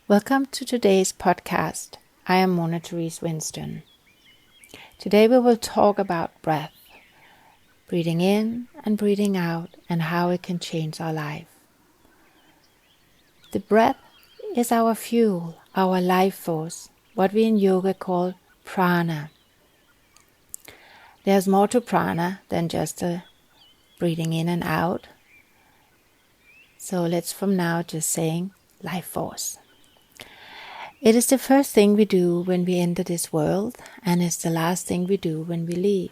Welcome to today's podcast. I am Mona Therese Winston. Today we will talk about breath, breathing in and breathing out, and how it can change our life. The breath is our fuel, our life force, what we in yoga call prana. There's more to prana than just breathing in and out. So let's from now just saying life force. It is the first thing we do when we enter this world, and it's the last thing we do when we leave.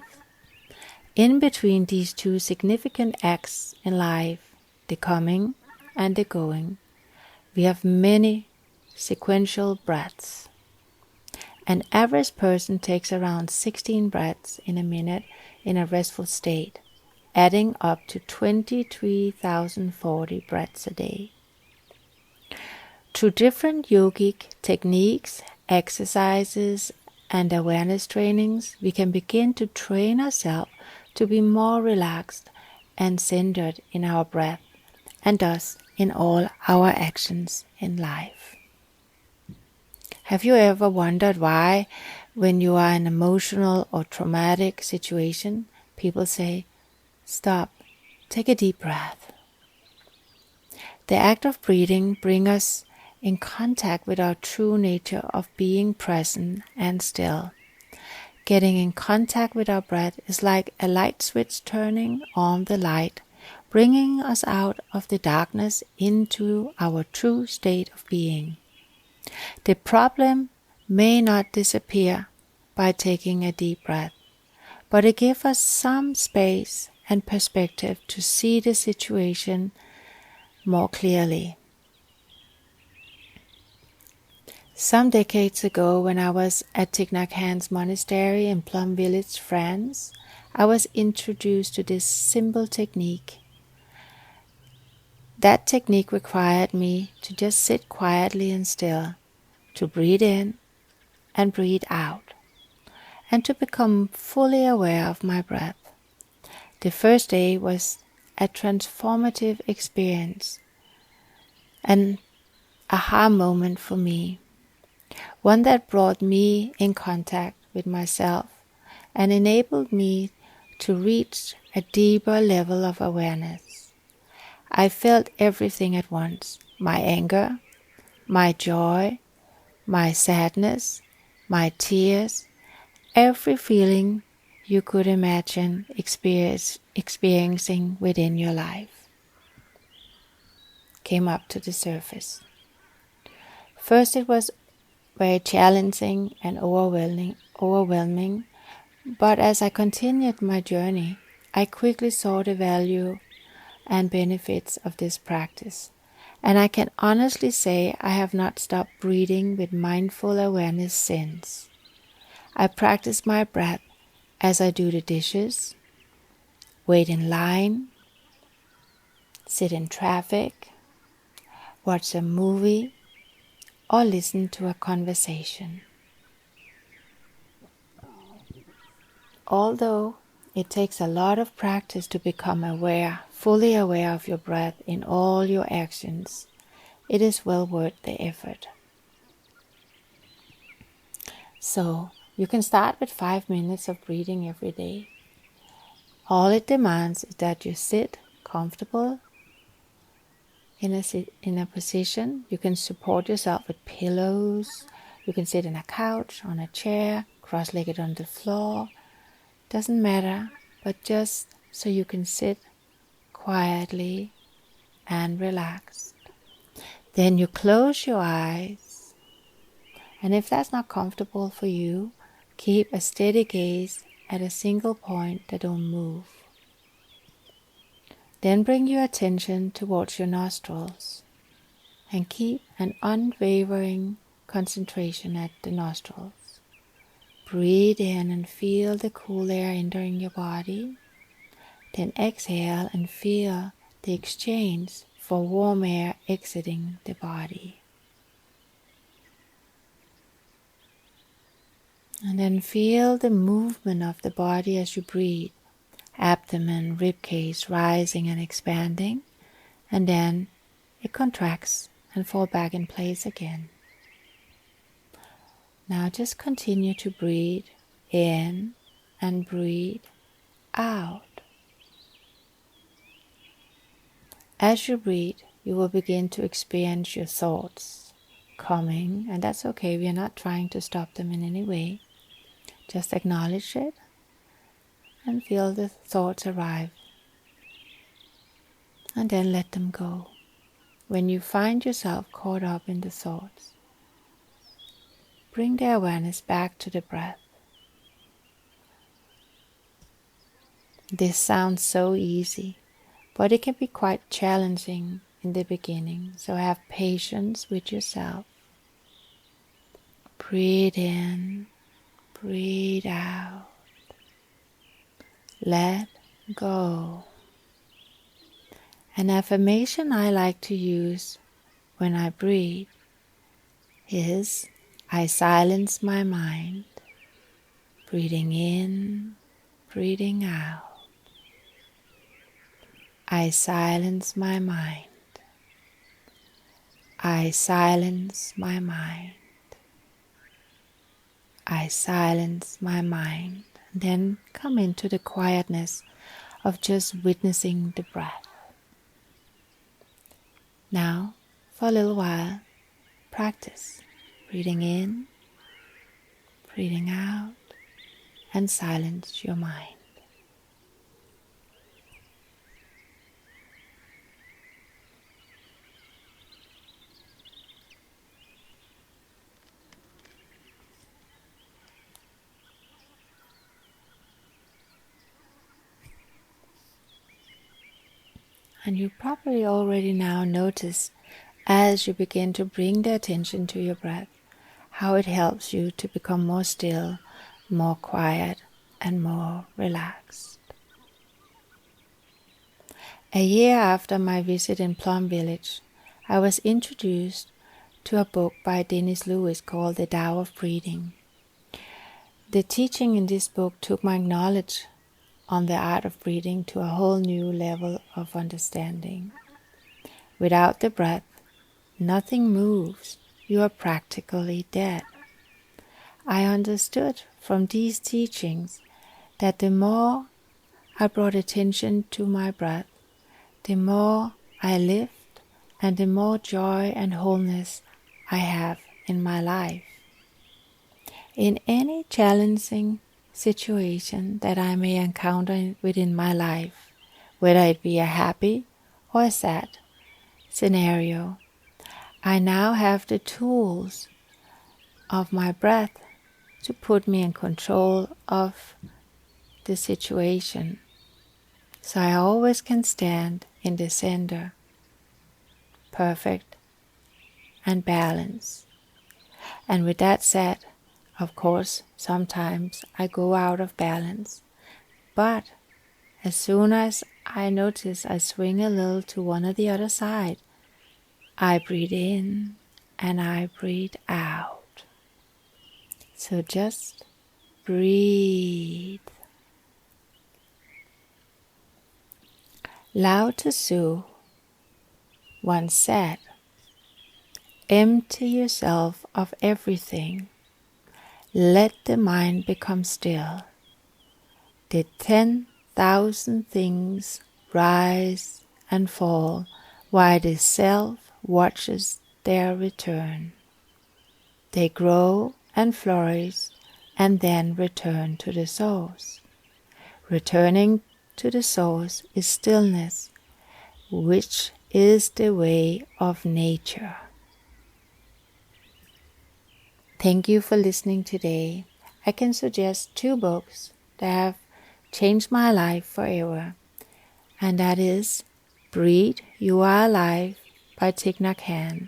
In between these two significant acts in life, the coming and the going, we have many sequential breaths. An average person takes around 16 breaths in a minute in a restful state, adding up to 23,040 breaths a day. Through different yogic techniques, exercises, and awareness trainings, we can begin to train ourselves to be more relaxed and centered in our breath, and thus in all our actions in life. Have you ever wondered why, when you are in an emotional or traumatic situation, people say, "Stop, take a deep breath"? The act of breathing brings us in contact with our true nature of being present and still. Getting in contact with our breath is like a light switch turning on the light, bringing us out of the darkness into our true state of being. The problem may not disappear by taking a deep breath, but it gives us some space and perspective to see the situation more clearly. Some decades ago, when I was at Thich Nhat Hanh's monastery in Plum Village, France, I was introduced to this simple technique. That technique required me to just sit quietly and still, to breathe in and breathe out, and to become fully aware of my breath. The first day was a transformative experience, an aha moment for me. One that brought me in contact with myself and enabled me to reach a deeper level of awareness. I felt everything at once: my anger, my joy, my sadness, my tears, every feeling you could imagine experiencing within your life came up to the surface. First, it was very challenging and overwhelming, but as I continued my journey, I quickly saw the value and benefits of this practice, and I can honestly say I have not stopped breathing with mindful awareness since. I practice my breath as I do the dishes, wait in line, sit in traffic, watch a movie, or listen to a conversation. Although it takes a lot of practice to become fully aware of your breath in all your actions, it is well worth the effort. So, you can start with 5 minutes of breathing every day. All it demands is that you sit comfortable in a position. You can support yourself with pillows. You can sit in a couch, on a chair, cross-legged on the floor. Doesn't matter, but just so you can sit quietly and relaxed. Then you close your eyes, and if that's not comfortable for you, keep a steady gaze at a single point that don't move. Then bring your attention towards your nostrils and keep an unwavering concentration at the nostrils. Breathe in and feel the cool air entering your body. Then exhale and feel the exchange for warm air exiting the body. And then feel the movement of the body as you breathe. Abdomen, ribcage rising and expanding, and then it contracts and falls back in place again. Now just continue to breathe in and breathe out. As you breathe, you will begin to experience your thoughts coming, and that's okay. We are not trying to stop them in any way. Just acknowledge it and feel the thoughts arrive, and then let them go. When you find yourself caught up in the thoughts, bring the awareness back to the breath. This sounds so easy, but it can be quite challenging in the beginning, so have patience with yourself. Breathe in, breathe out. Let go. An affirmation I like to use when I breathe is, I silence my mind. Breathing in, breathing out. I silence my mind. I silence my mind. I silence my mind. Then come into the quietness of just witnessing the breath. Now, for a little while, practice breathing in, breathing out, and silence your mind. And you probably already now notice, as you begin to bring the attention to your breath, how it helps you to become more still, more quiet, and more relaxed. A year after my visit in Plum Village, I was introduced to a book by Dennis Lewis called The Tao of Breathing. The teaching in this book took my knowledge on the art of breathing to a whole new level of understanding. Without the breath, nothing moves. You are practically dead. I understood from these teachings that the more I brought attention to my breath, the more I lived and the more joy and wholeness I have in my life. In any challenging situation that I may encounter within my life, whether it be a happy or a sad scenario, I now have the tools of my breath to put me in control of the situation. So I always can stand in the center, perfect and balanced. And with that said, of course, sometimes I go out of balance, but as soon as I notice I swing a little to one or the other side, I breathe in and I breathe out. So just breathe. Lao Tzu once said, empty yourself of everything. Let the mind become still. The 10,000 things rise and fall while the self watches their return. They grow and flourish and then return to the source. Returning to the source is stillness, which is the way of nature. Thank you for listening today. I can suggest 2 books that have changed my life forever, and that is Breathe, You Are Alive by Thich Nhat Hanh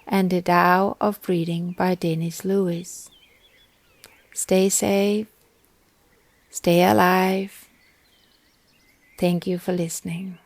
and The Tao of Breathing by Dennis Lewis. Stay safe, stay alive. Thank you for listening.